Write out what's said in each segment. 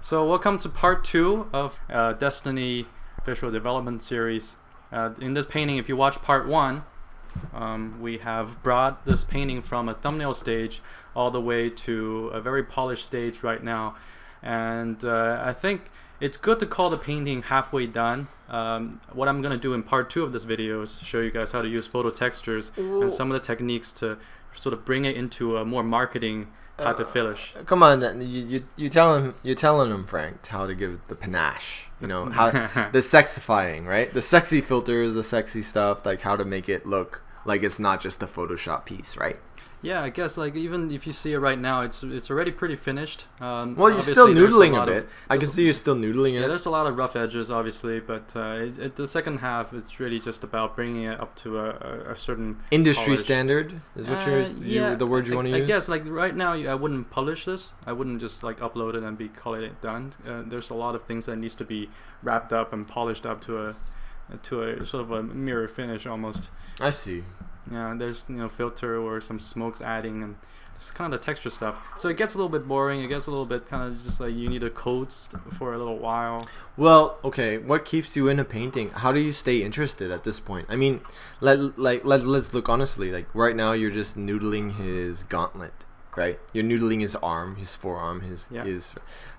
So welcome to part 2 of Destiny visual development series. In this painting, if you watch part 1, we have brought this painting from a thumbnail stage all the way to a very polished stage right now. And I think it's good to call the painting halfway done. What I'm going to do in part 2 of this video is show you guys how to use photo textures and some of the techniques to sort of bring it into a more marketing type of finish. Come on, you're telling him, Frank, how to give the panache. You know, how the sexifying, right? The sexy filters, the sexy stuff, like how to make it look like it's not just a Photoshop piece, right? Yeah, I guess like even if you see it right now, it's already pretty finished. Well, you're still noodling a bit. I can see you're still noodling it. Yeah, there's a lot of rough edges, obviously, but the second half, it's really just about bringing it up to a certain industry polish. Standard is what the word you want to use. I guess like right now, I wouldn't polish this. I wouldn't just like upload it and call it done. There's a lot of things that needs to be wrapped up and polished up to a sort of a mirror finish almost. I see. Yeah, there's filter or some smokes adding and just kind of the texture stuff. So it gets a little bit boring. It gets a little bit kind of just like you need to code for a little while. Well, okay, what keeps you in a painting? How do you stay interested at this point? I mean, let's look honestly. Like right now, you're just noodling his gauntlet, right? You're noodling his arm, his forearm, his.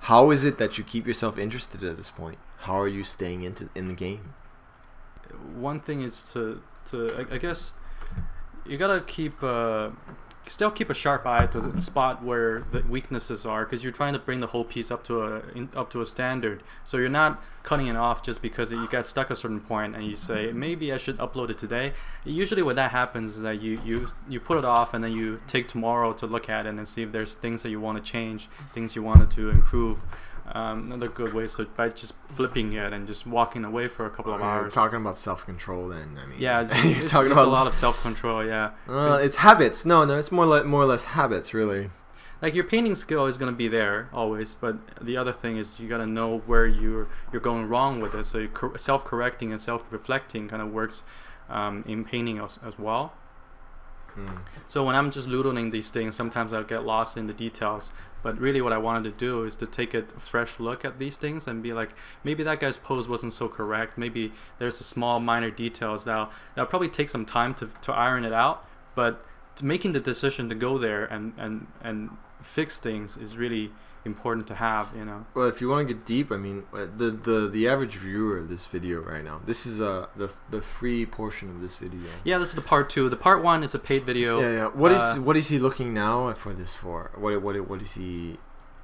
How is it that you keep yourself interested at this point? How are you staying in the game? One thing is to I guess. You gotta still keep a sharp eye to spot where the weaknesses are, because you're trying to bring the whole piece up to a standard. So you're not cutting it off just because you got stuck at a certain point and you say maybe I should upload it today. Usually what that happens is that you put it off and then you take tomorrow to look at it and see if there's things that you want to change, things you wanted to improve. Another good way is by just flipping it and just walking away for a couple of hours. Talking about self-control, then I mean. Yeah, it's talking about a lot of self-control. Yeah. It's habits. No, it's more or less habits, really. Like your painting skill is gonna be there always, but the other thing is you gotta know where you're going wrong with it. So self-correcting and self-reflecting kind of works in painting as well. So when I'm just doodling these things, sometimes I'll get lost in the details. But really what I wanted to do is to take a fresh look at these things and be like, maybe that guy's pose wasn't so correct. Maybe there's a small minor details that'll probably take some time to iron it out. But making the decision to go there and fix things is really important to have, Well, if you want to get deep, I mean, the average viewer of this video right now, this is the free portion of this video. Yeah, this is the part 2. The part 1 is a paid video. Yeah. What is he looking now for this for? What is he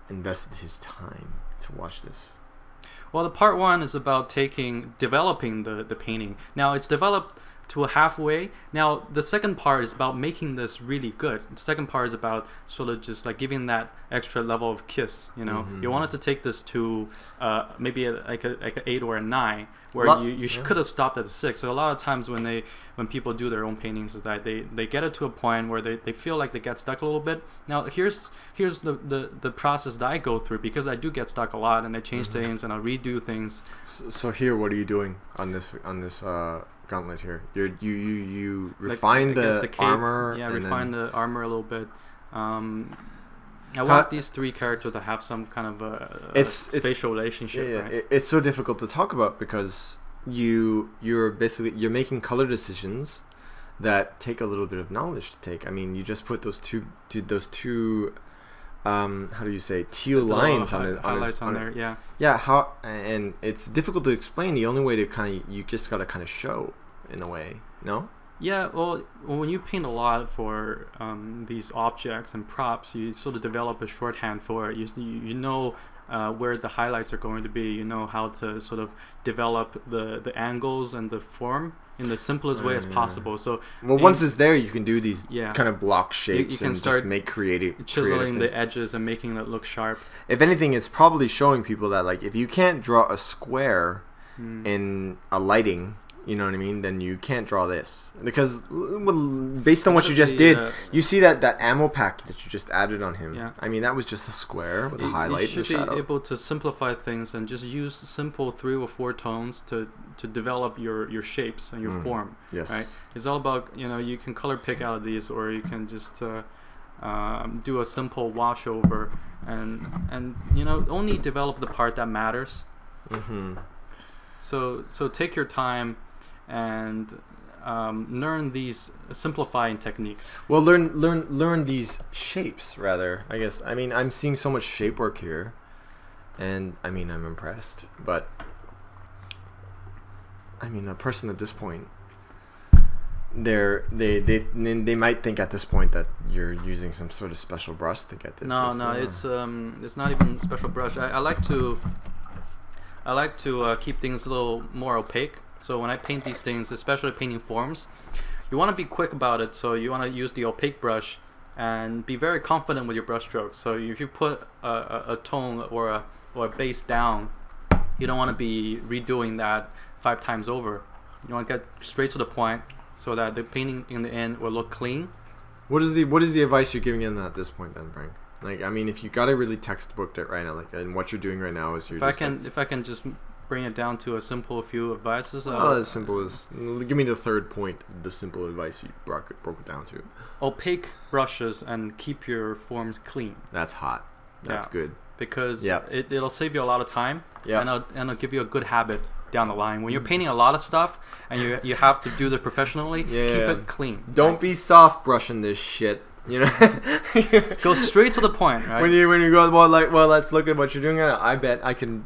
invested his time to watch this? Well, the part 1 is about developing the painting. Now it's developed to a halfway. Now the second part is about making this really good. The second part is about sort of just like giving that extra level of kiss. You wanted to take this to maybe like an 8 or a 9, where you could have stopped at a 6. So a lot of times when people do their own paintings, is that they get it to a point where they feel like they get stuck a little bit. Now here's the process that I go through, because I do get stuck a lot and I change things and I redo things. So here, what are you doing on this gauntlet here? You refine the armor. Yeah, refine the armor a little bit. I want these 3 characters to have some kind of a spatial relationship. Yeah, right? It's so difficult to talk about because you're making color decisions that take a little bit of knowledge to take. I mean, you just put those two how do you say, teal lines on there. Yeah, and it's difficult to explain. The only way to you just gotta kind of show in a way. No. Yeah, well, when you paint a lot for these objects and props, you sort of develop a shorthand for it. You know where the highlights are going to be. You know how to sort of develop the angles and the form in the simplest way as possible. So once it's there, you can do these kind of block shapes you can and start just make creative chiseling the edges and making it look sharp. If anything, it's probably showing people that like if you can't draw a square in a lighting, you know what I mean, then you can't draw this, because based on what you just did, you see that ammo pack that you just added on him. Yeah. I mean, that was just a square with a highlight and a shadow. You should be able to simplify things and just use simple 3 or 4 tones to develop your shapes and your form. Yes. Right. It's all about you can color pick out of these, or you can just do a simple wash over, and you know, only develop the part that matters. So take your time and learn these simplifying techniques. Well, learn these shapes rather. I guess. I mean, I'm seeing so much shape work here, and I mean, I'm impressed. But I mean, a person at this point, they might think at this point that you're using some sort of special brush to get this. No, it's not even special brush. I like to keep things a little more opaque. So when I paint these things, especially painting forms, you want to be quick about it. So you want to use the opaque brush and be very confident with your brush strokes. So if you put a tone or a base down, you don't want to be redoing that 5 times over. You want to get straight to the point so that the painting in the end will look clean. What is the advice you're giving in at this point then, Frank? Like, I mean, if you gotta really textbook it right now, like, and what you're doing right now is you're if I can just bring it down to a simple few advices. As simple as, give me the third point, the simple advice you broke it down to. Opaque brushes and keep your forms clean. That's hot. That's good. Because it'll save you a lot of time. Yeah. And it'll give you a good habit down the line. When you're painting a lot of stuff and you have to do it professionally, keep it clean. Don't be soft brushing this shit. You know, go straight to the point, right? When you go, well, let's look at what you're doing right now.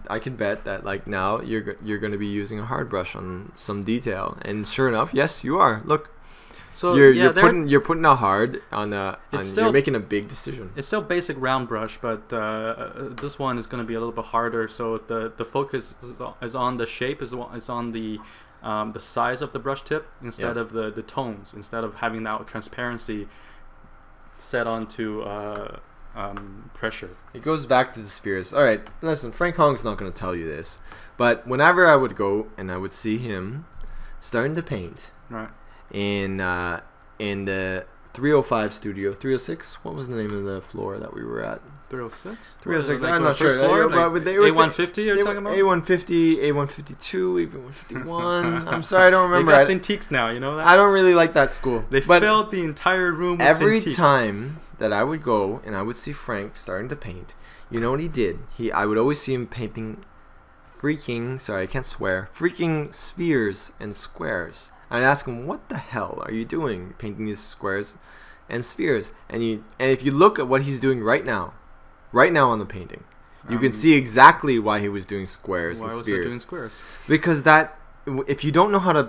I can bet that like now you're going to be using a hard brush on some detail, and sure enough, yes, you are. Look, so you're putting a hard on you're making a big decision. It's still basic round brush, but this one is going to be a little bit harder. So the focus is on the shape, is on the size of the brush tip instead of the tones, instead of having that transparency set onto pressure. It goes back to the spheres. All right, listen, Frank Hong's not going to tell you this, but whenever I would go and I would see him starting to paint, right, in the 305 studio, 306. What was the name of the floor that we were at? 306. 306. Like I'm not sure. Floor, like A150. You're talking about A150, A152, A151. I'm sorry, I don't remember. They got Cintiqs now. You know that. I don't really like that school. They filled the entire room with every Cintiqs. Time that I would go and I would see Frank starting to paint, you know what he did? I would always see him painting freaking spheres and squares. I'd ask him, what the hell are you doing painting these squares and spheres? And if you look at what he's doing right now on the painting, you can see exactly why he was doing squares and spheres. Why was he doing squares? Because if you don't know how to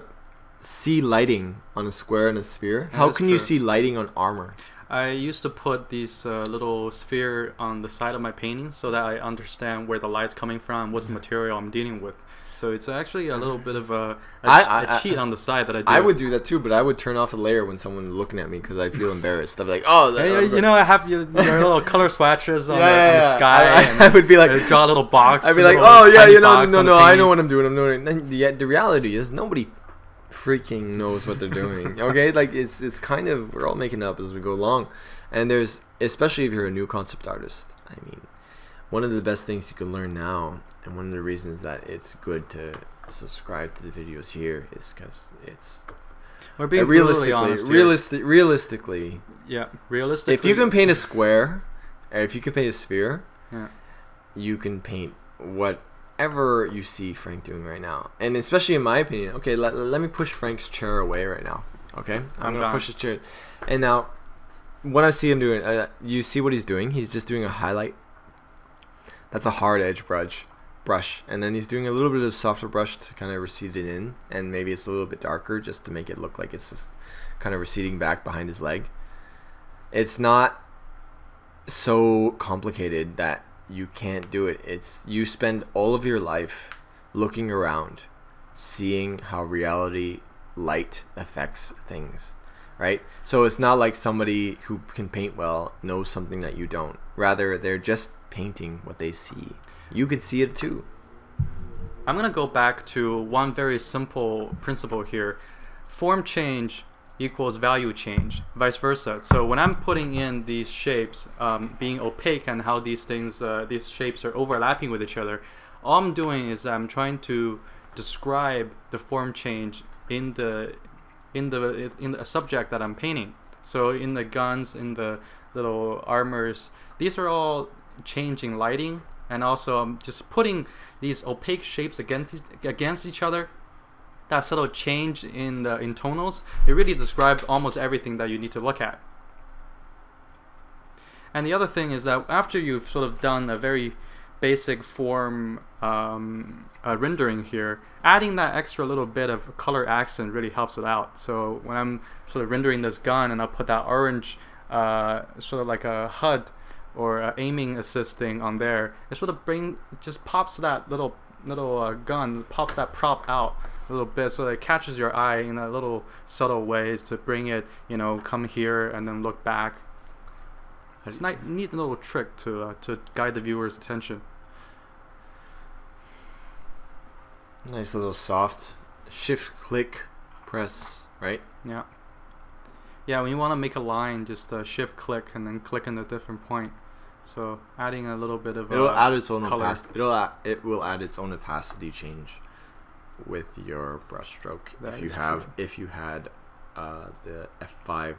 see lighting on a square and a sphere, how can you see lighting on armor? I used to put these little sphere on the side of my paintings so that I understand where the light's coming from, what's the material I'm dealing with. So it's actually a little bit of a cheat on the side that I do. I would do that too, but I would turn off the layer when someone's looking at me because I feel embarrassed. I'd be like, oh, you know, I have your little color swatches on the sky. I would be like, draw a little box. I'd be like, oh yeah, you know, no, I know what I'm doing. The reality is nobody freaking knows what they're doing. Okay, like it's kind of, we're all making it up as we go along, and there's, especially if you're a new concept artist, I mean, one of the best things you can learn now, and one of the reasons that it's good to subscribe to the videos here, is because it's, we're being realistically, if you can paint a square, or if you can paint a sphere, you can paint whatever you see Frank doing right now. And especially in my opinion, okay, let me push Frank's chair away right now. Okay, I'm gonna push his chair, and now what I see him doing, you see what he's doing? He's just doing a highlight. That's a hard edge brush, and then he's doing a little bit of softer brush to kind of recede it in, and maybe it's a little bit darker just to make it look like it's just kind of receding back behind his leg. It's not so complicated that you can't do it. It's, you spend all of your life looking around, seeing how reality light affects things, right? So it's not like somebody who can paint well knows something that you don't. Rather, they're just painting what they see. You could see it too. I'm gonna go back to one very simple principle here. Form change equals value change, vice versa. So when I'm putting in these shapes, being opaque and how these things, these shapes are overlapping with each other, all I'm doing is I'm trying to describe the form change in the subject that I'm painting. So in the guns, in the little armors. These are all changing lighting, and also just putting these opaque shapes against each other. That subtle change in tonals, it really describes almost everything that you need to look at. And the other thing is that after you've sort of done a very basic form rendering here, adding that extra little bit of color accent really helps it out. So when I'm sort of rendering this gun and I'll put that orange sort of like a HUD or aiming assist thing on there, it sort of just pops that little gun, pops that prop out a little bit, so that it catches your eye in a little subtle ways to bring it, you know, come here and then look back. It's a neat little trick to guide the viewer's attention. Nice little soft shift click press, right? Yeah. Yeah, when you want to make a line, just shift click and then click in a different point. So adding a little bit of it'll add its own color. It will add its own opacity change with your brush stroke if you had the F5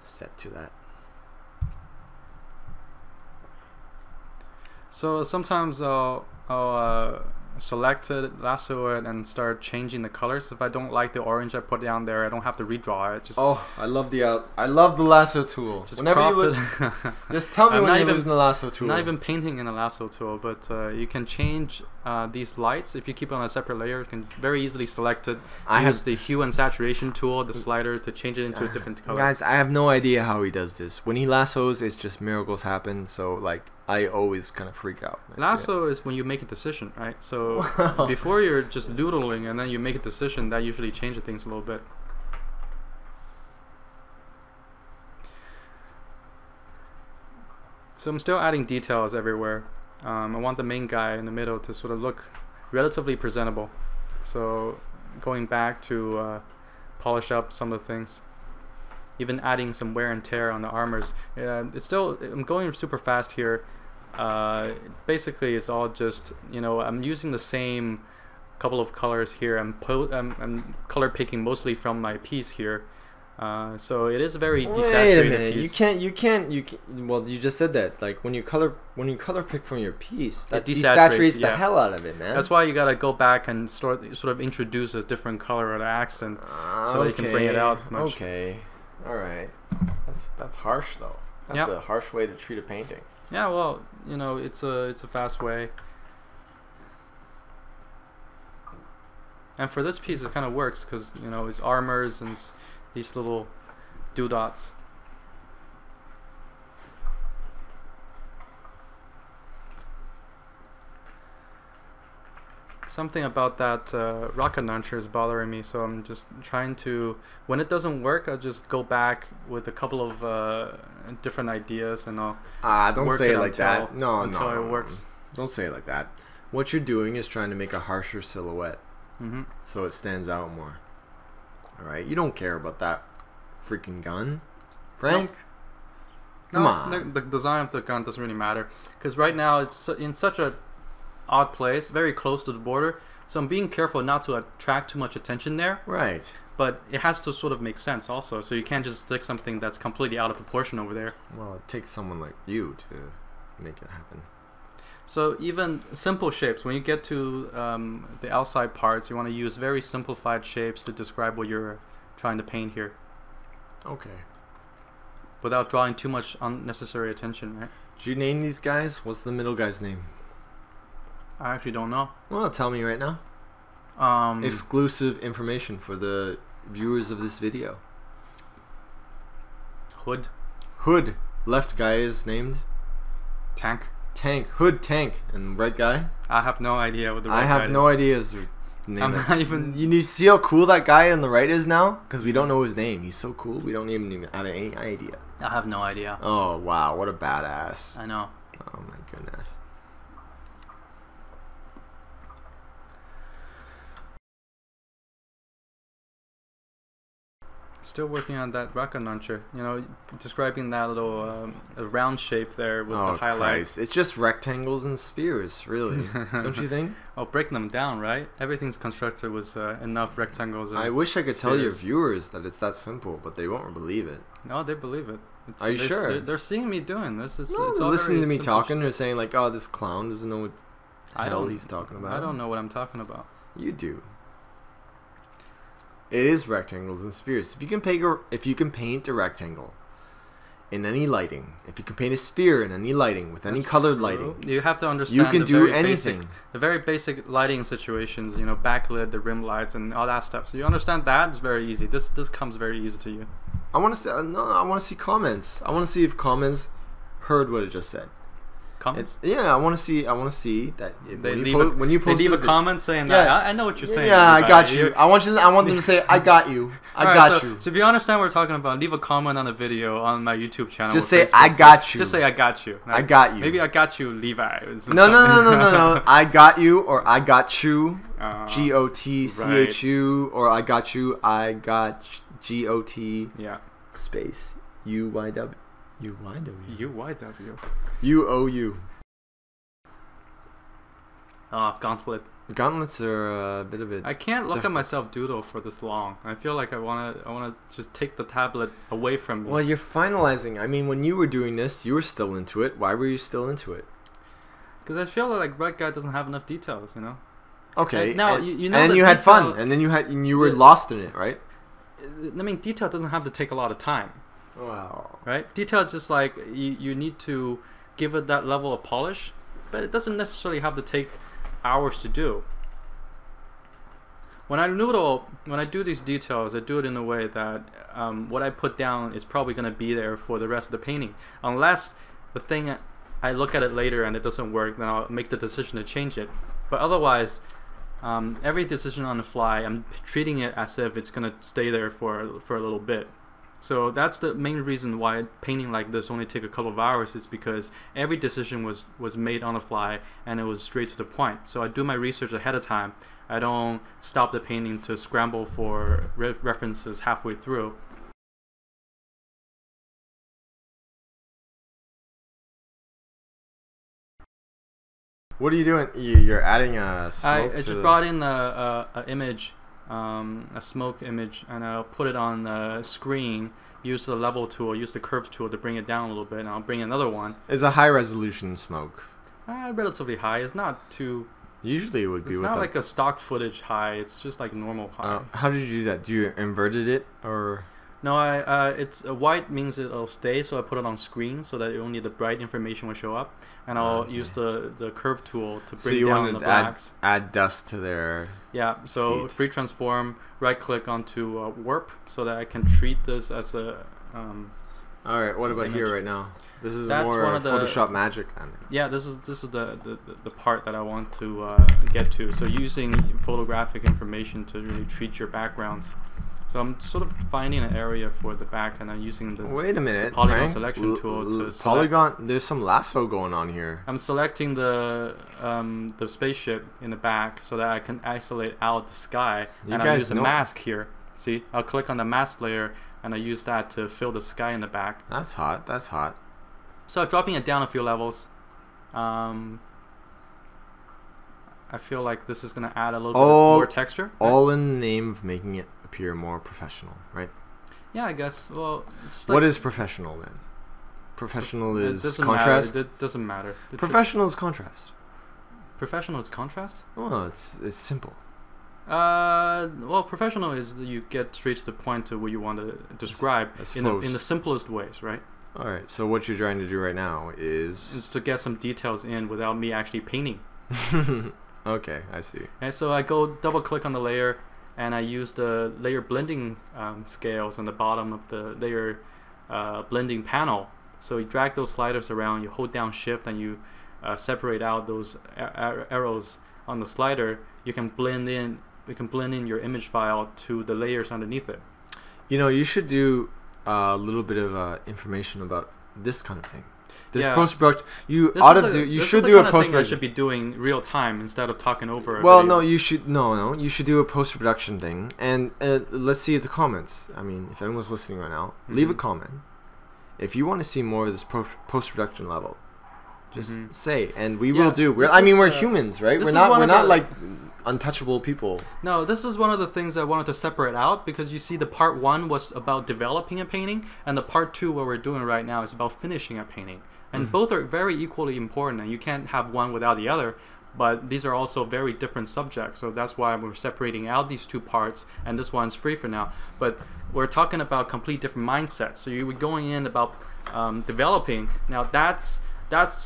set to that. So sometimes I'll select it, lasso it, and start changing the colors. If I don't like the orange I put down there, I don't have to redraw it. Just I love the lasso tool. Just whenever you look, just tell me when you're using the lasso tool. I'm not even painting in a lasso tool, but you can change these lights. If you keep it on a separate layer, you can very easily select it. Use the hue and saturation tool, the slider, to change it into a different color. Guys, I have no idea how he does this. When he lassos, it's just miracles happen. So like, I always kind of freak out. Lasso is when you make a decision, right? So before you're just doodling and then you make a decision, that usually changes things a little bit. So I'm still adding details everywhere. I want the main guy in the middle to sort of look relatively presentable. So going back to polish up some of the things. Even adding some wear and tear on the armors. I'm going super fast here. Basically, it's all just, you know, I'm using the same couple of colors here. I'm color picking mostly from my piece here. So it is a very desaturated Wait a minute. piece. You can't. Well, you just said that. Like when you color pick from your piece, that desaturates the hell out of it, man. That's why you gotta go back and sort of introduce a different color or the accent, so that you can bring it out much. Okay. All right. That's harsh though. That's a harsh way to treat a painting. Yeah, well, you know, it's a fast way. And for this piece, it kind of works because, you know, it's armors and these little doodots. Something about that rocket launcher is bothering me, so I'm just trying to, when it doesn't work, I'll just go back with a couple of different ideas and I'll don't say it like that. No, until it works. Don't say it like that. What you're doing is trying to make a harsher silhouette, so it stands out more. All right, you don't care about that freaking gun, Frank. Come on. The design of the gun doesn't really matter because right now it's in such a odd place, very close to the border, so I'm being careful not to attract too much attention there. Right. But it has to sort of make sense also, so you can't just stick something that's completely out of proportion over there. Well, it takes someone like you to make it happen. So even simple shapes, when you get to the outside parts, you want to use very simplified shapes to describe what you're trying to paint here. Okay. Without drawing too much unnecessary attention, right? Did you name these guys? What's the middle guy's name? I actually don't know. Well, tell me right now. Exclusive information for the viewers of this video. Hood. Hood. Left guy is named? Tank. Tank. Hood Tank. And right guy? I have no idea what the right guy is. I have no idea his name. I'm not even... You see how cool that guy on the right is now? Because we don't know his name. He's so cool. We don't even have any idea. I have no idea. Oh, wow. What a badass. I know. Oh, my goodness. Still working on that rocket launcher. You know, describing that little round shape there with the highlight. Christ. It's just rectangles and spheres, really. Don't you think? Oh, breaking them down, right? Everything's constructed with enough rectangles and I wish I could spheres. tell your viewers that it's that simple, but they won't believe it. No, they believe it. Are you sure? They're seeing me doing this. It's they're all listening to me simple talking. They're saying like, "Oh, this clown doesn't know what hell he's talking about." I don't know what I'm talking about. You do. It is rectangles and spheres. If you can paint a rectangle in any lighting, if you can paint a sphere in any lighting with any colored lighting, you have to understand. You can do anything. The very basic lighting situations, you know, backlit, the rim lights, and all that stuff. So you understand that, it's very easy. This comes very easy to you. I want to see. No, I want to see comments. I want to see if comments heard what it just said. Comments? I want to see. I want to see that when you post a comment saying that. I know what you're saying. Yeah, I got you. I want them to say, "I got you. I got you." So if you understand what we're talking about, leave a comment on the video on my YouTube channel. Just say, "I got you." Just say, "I got you." I got you. Maybe I got you, Levi. No. I got you, or I got you. GOTCHU, or I got you. I got GOT. Yeah. Space UYW. UOU. Gauntlets are a bit of it. I can't look at myself doodle for this long. I feel like I wanna just take the tablet away from me. Well, you're finalizing. I mean, when you were doing this, you were still into it. Why were you still into it? Because I feel like Red Guy doesn't have enough details, you know. Okay. And you had fun, and then you were lost in it, right? I mean, detail doesn't have to take a lot of time. Wow. Right? Detail is just like you need to give it that level of polish, but it doesn't necessarily have to take hours to do. When I do these details, I do it in a way that what I put down is probably going to be there for the rest of the painting. Unless the thing, I look at it later and it doesn't work, then I'll make the decision to change it. But otherwise, every decision on the fly, I'm treating it as if it's going to stay there for a little bit. So that's the main reason why painting like this only take a couple of hours, is because every decision was made on the fly and it was straight to the point. So I do my research ahead of time. I don't stop the painting to scramble for references halfway through. What are you doing? You're adding a smoke. I just brought in a image. A smoke image, and I'll put it on the screen, use the level tool, use the curve tool to bring it down a little bit, and I'll bring another one. It's a high resolution smoke. Relatively high. It's not too... Usually it would be... It's not like a stock footage high. It's just like normal high. How did you do that? Do you inverted it, or... No, it's white means it'll stay, so I put it on screen so that only the bright information will show up, and I'll use the curve tool to bring down the blacks. Add dust to their... Yeah, so free transform, right click onto warp so that I can treat this as a... All right, what about here right now? This is That's more Photoshop magic then. Yeah, this is the part that I want to get to. So using photographic information to really treat your backgrounds. So I'm sort of finding an area for the back, and I'm using the polygon Frank, selection tool to select. Polygon. There's some lasso going on here. I'm selecting the spaceship in the back so that I can isolate out the sky, and I'll use a mask here. See, I'll click on the mask layer, and I use that to fill the sky in the back. That's hot. That's hot. So I'm dropping it down a few levels. I feel like this is going to add a little bit more texture. All in the name of making it appear more professional, right? Yeah, I guess. Well, what is professional then? Professional is contrast? It doesn't matter. Professional is contrast. Professional is contrast? Well, it's simple. Well, professional is you get straight to the point to what you want to describe in the simplest ways, right? All right. So what you're trying to do right now is to get some details in without me actually painting. Okay, I see. And so I go double click on the layer, and I use the layer blending scales on the bottom of the layer blending panel. So you drag those sliders around, you hold down shift, and you separate out those arrows on the slider. You can blend in your image file to the layers underneath it. You know, you should do a little bit of information about this kind of thing. This post-production, you should do a post-production. I should be doing real time instead of talking over. Well, no, you should you should do a post-production thing, and let's see the comments. I mean, if anyone's listening right now, leave a comment. If you want to see more of this post-production level, just say, and we will do. We're humans, right? We're not like untouchable people. No, this is one of the things I wanted to separate out, because you see the part 1 was about developing a painting, and the part 2, what we're doing right now, is about finishing a painting. And both are very equally important, and you can't have one without the other, but these are also very different subjects, so that's why we're separating out these 2 parts, and this one's free for now. But we're talking about complete different mindsets. So you were going in about developing. Now that's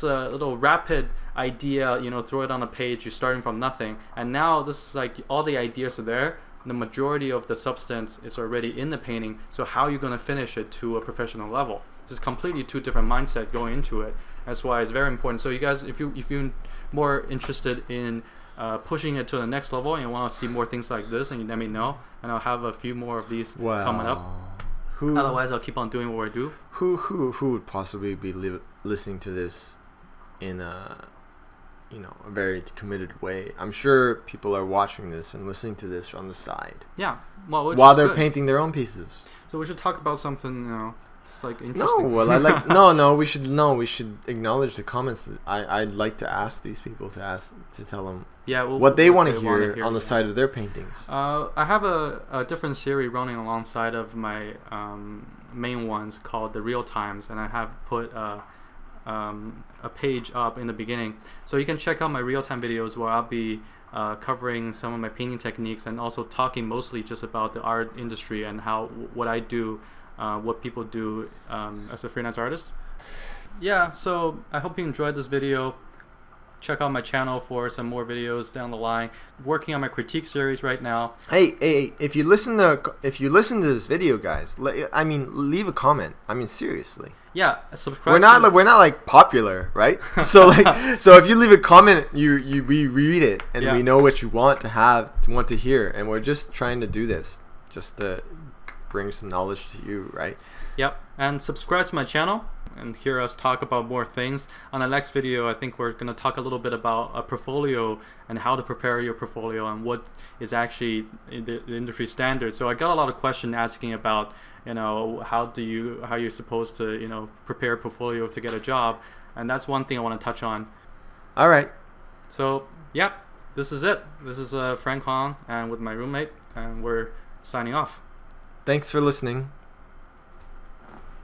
a little rapid idea, you know, throw it on a page, you're starting from nothing, and now this is like all the ideas are there, the majority of the substance is already in the painting, so how are you going to finish it to a professional level? There's completely 2 different mindset going into it. That's why it's very important. So you guys, if you're more interested in pushing it to the next level and you want to see more things like this, and you let me know, and I'll have a few more of these coming up. Otherwise, I'll keep on doing what I do. Who would possibly be listening to this in a very committed way? I'm sure people are watching this and listening to this on the side. Yeah, well, while they're painting their own pieces. So we should talk about something, you know, just like interesting. No, well, I like no. We should acknowledge the comments. That I'd like to ask these people to tell them what they want to hear on the side of their paintings. I have a different series running alongside of my main ones called the Realtimes, and I have put a page up in the beginning, so you can check out my Realtime videos where I'll be covering some of my painting techniques and also talking mostly just about the art industry and what I do. What people do as a freelance artist. Yeah, so I hope you enjoyed this video. Check out my channel for some more videos down the line. Working on my critique series right now. Hey, if you listen to this video, guys, I mean, leave a comment. I mean, seriously. Yeah, subscribe. We're not like popular, right? So so if you leave a comment, we read it and we know what you want to hear, and we're just trying to do this just to bring some knowledge to you, right? Yep, and subscribe to my channel and hear us talk about more things. On the next video, I think we're going to talk a little bit about a portfolio and how to prepare your portfolio and what is actually the industry standard. So I got a lot of questions asking about, you know, how you're supposed to, you know, prepare a portfolio to get a job, and that's one thing I want to touch on. All right. So, yeah, this is it. This is Frank Hong and with my roommate, and we're signing off. Thanks for listening.